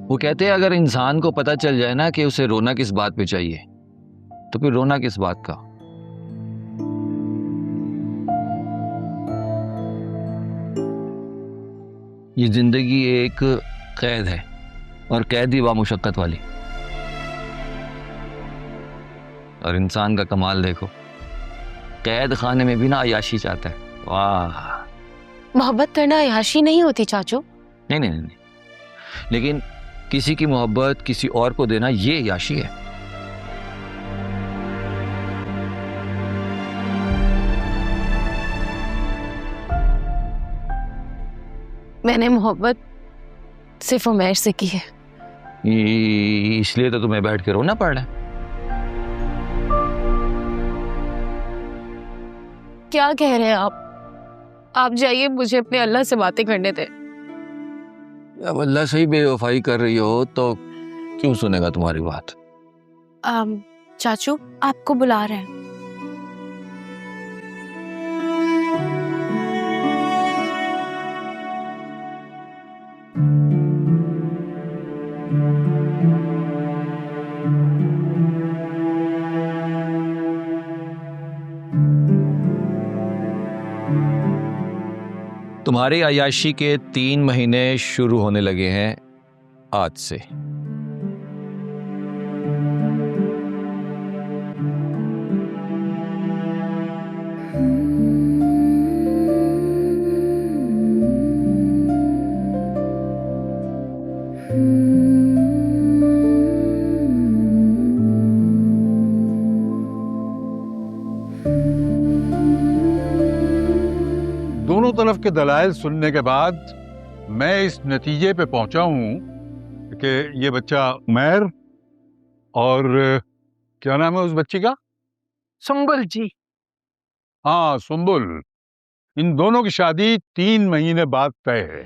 वो कहते हैं अगर इंसान को पता चल जाए ना कि उसे रोना किस बात पे चाहिए, तो फिर रोना किस बात का। ये जिंदगी एक कैद है, और कैद ही बामुशक्कत वाली। और इंसान का कमाल देखो, कैद खाने में भी ना अय्याशी चाहता है। वाह। मोहब्बत करना अय्याशी नहीं होती चाचू। नहीं नहीं नहीं, लेकिन किसी की मोहब्बत किसी और को देना ये अय्याशी है। मैंने मोहब्बत सिर्फ उमैर से की है। इसलिए तो तुम्हें बैठ के रोना पड़ रहा है। क्या कह रहे हैं आप जाइए, मुझे अपने अल्लाह से बातें करने दें। अब अल्लाह से ही बेवफाई कर रही हो तो क्यों सुनेगा तुम्हारी बात। चाचू आपको बुला रहे हैं। तुम्हारी अय्याशी के 3 महीने शुरू होने लगे हैं आज से। दोनों तरफ के दलाइल सुनने के बाद मैं इस नतीजे पे पहुंचा हूं कि ये बच्चा उमैर और क्या नाम है उस बच्ची का? सुंबुल जी। हाँ सुंबुल, इन दोनों की शादी 3 महीने बाद तय है।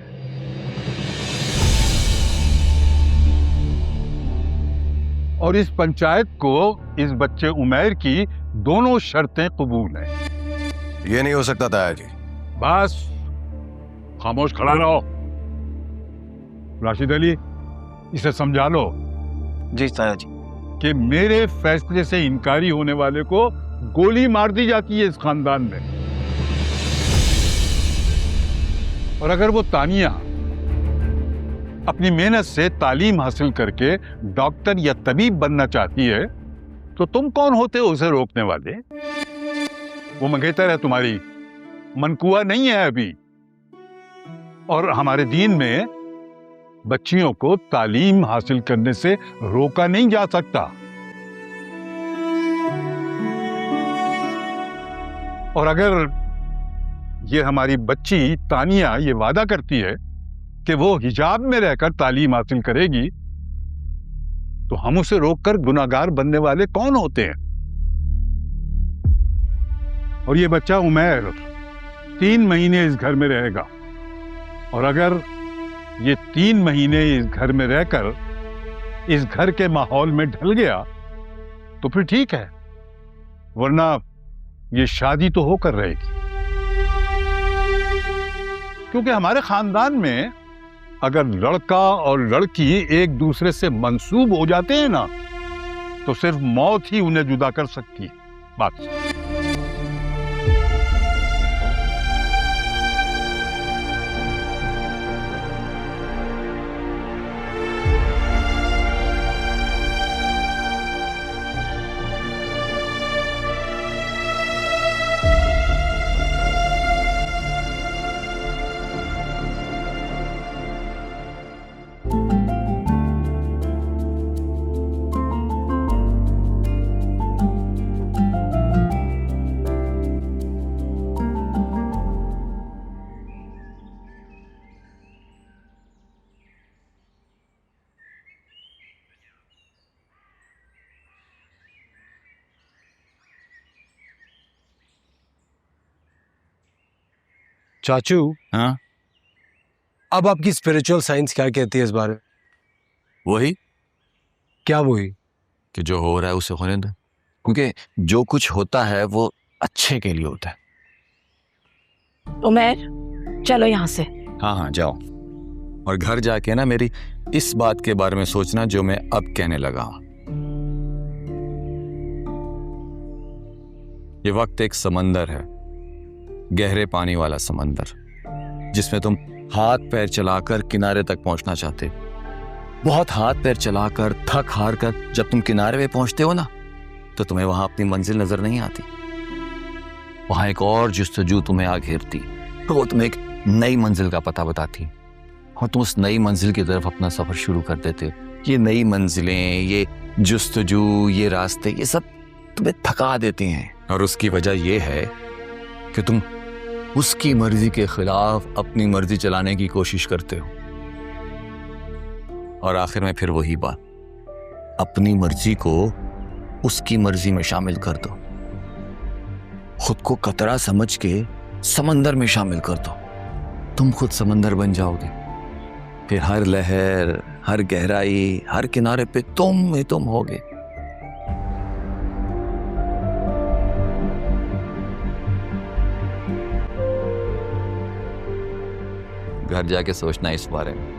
और इस पंचायत को इस बच्चे उमैर की दोनों शर्तें कबूल हैं। ये नहीं हो सकता ताया जी। बस खामोश खड़ा रहो। राशिद अली, इसे समझा लो जी ताया जी। कि मेरे फैसले से इनकारी होने वाले को गोली मार दी जाती है इस खानदान में। और अगर वो तानिया अपनी मेहनत से तालीम हासिल करके डॉक्टर या तबीब बनना चाहती है तो तुम कौन होते हो उसे रोकने वाले? वो मंगेतर है तुम्हारी, मनकुआ नहीं है अभी। और हमारे दीन में बच्चियों को तालीम हासिल करने से रोका नहीं जा सकता। और अगर ये हमारी बच्ची तानिया ये वादा करती है कि वो हिजाब में रहकर तालीम हासिल करेगी, तो हम उसे रोककर गुनाहगार बनने वाले कौन होते हैं? और ये बच्चा उमैर 3 महीने इस घर में रहेगा। और अगर ये 3 महीने इस घर में रहकर इस घर के माहौल में ढल गया तो फिर ठीक है, वरना ये शादी तो होकर रहेगी। क्योंकि हमारे खानदान में अगर लड़का और लड़की एक दूसरे से मंसूब हो जाते हैं ना, तो सिर्फ मौत ही उन्हें जुदा कर सकती है। बस। चाचू, हाँ, अब आपकी स्पिरिचुअल साइंस क्या कहती है इस बारे में? वही क्या वही? कि जो हो रहा है उसे होने दो, क्योंकि जो कुछ होता है वो अच्छे के लिए होता है। उमैर चलो यहाँ से। हाँ हाँ जाओ। और घर जाके ना मेरी इस बात के बारे में सोचना जो मैं अब कहने लगा हूं। ये वक्त एक समंदर है, गहरे पानी वाला समंदर, जिसमें तुम हाथ पैर चलाकर किनारे तक पहुंचना चाहते हो। बहुत हाथ पैर चलाकर थक हार कर जब तुम किनारे पे पहुंचते हो ना, तो तुम्हें वहां अपनी मंजिल नजर नहीं आती। वहां एक और जुस्तजू तुम्हें आ घेरती, तो वो तुम्हें एक नई मंजिल का पता बताती और तुम उस नई मंजिल की तरफ अपना सफर शुरू कर देते हो। ये नई मंजिलें, ये जुस्तजू, ये रास्ते, ये सब तुम्हें थका देती हैं, और उसकी वजह यह है कि तुम उसकी मर्जी के खिलाफ अपनी मर्जी चलाने की कोशिश करते हो। और आखिर में फिर वही बात, अपनी मर्जी को उसकी मर्जी में शामिल कर दो। खुद को कतरा समझ के समंदर में शामिल कर दो, तुम खुद समंदर बन जाओगे। फिर हर लहर, हर गहराई, हर किनारे पे तुम ही तुम होगे। घर जाके सोचना इस बारे में।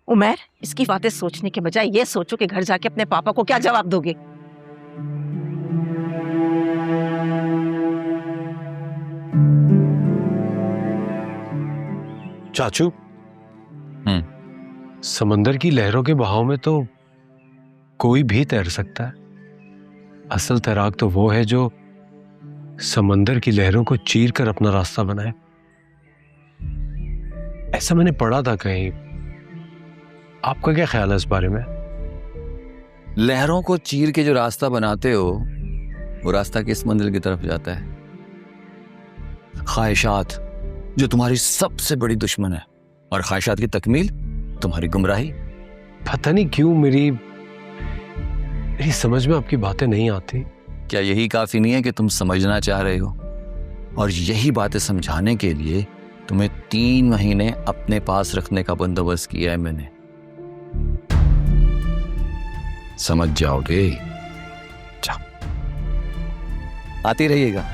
उमर, इसकी बातें सोचने के बजाय ये सोचो कि घर जाके अपने पापा को क्या जवाब दोगे। चाचू, समंदर की लहरों के बहाव में तो कोई भी तैर सकता है। असल तैराक तो वो है जो समंदर की लहरों को चीर कर अपना रास्ता बनाए। ऐसा मैंने पढ़ा था कहीं। आपका क्या ख्याल है इस बारे में? लहरों को चीर के जो रास्ता बनाते हो, वो रास्ता किस मंजिल की तरफ जाता है? ख्वाहिशात, जो तुम्हारी सबसे बड़ी दुश्मन है, और ख्वाहिशात की तकमील तुम्हारी गुमराही। पता नहीं क्यों मेरी समझ में आपकी बातें नहीं आती। क्या यही काफी नहीं है कि तुम समझना चाह रहे हो? और यही बातें समझाने के लिए तुम्हें 3 महीने अपने पास रखने का बंदोबस्त किया है मैंने। समझ जाओगे। आती रहिएगा।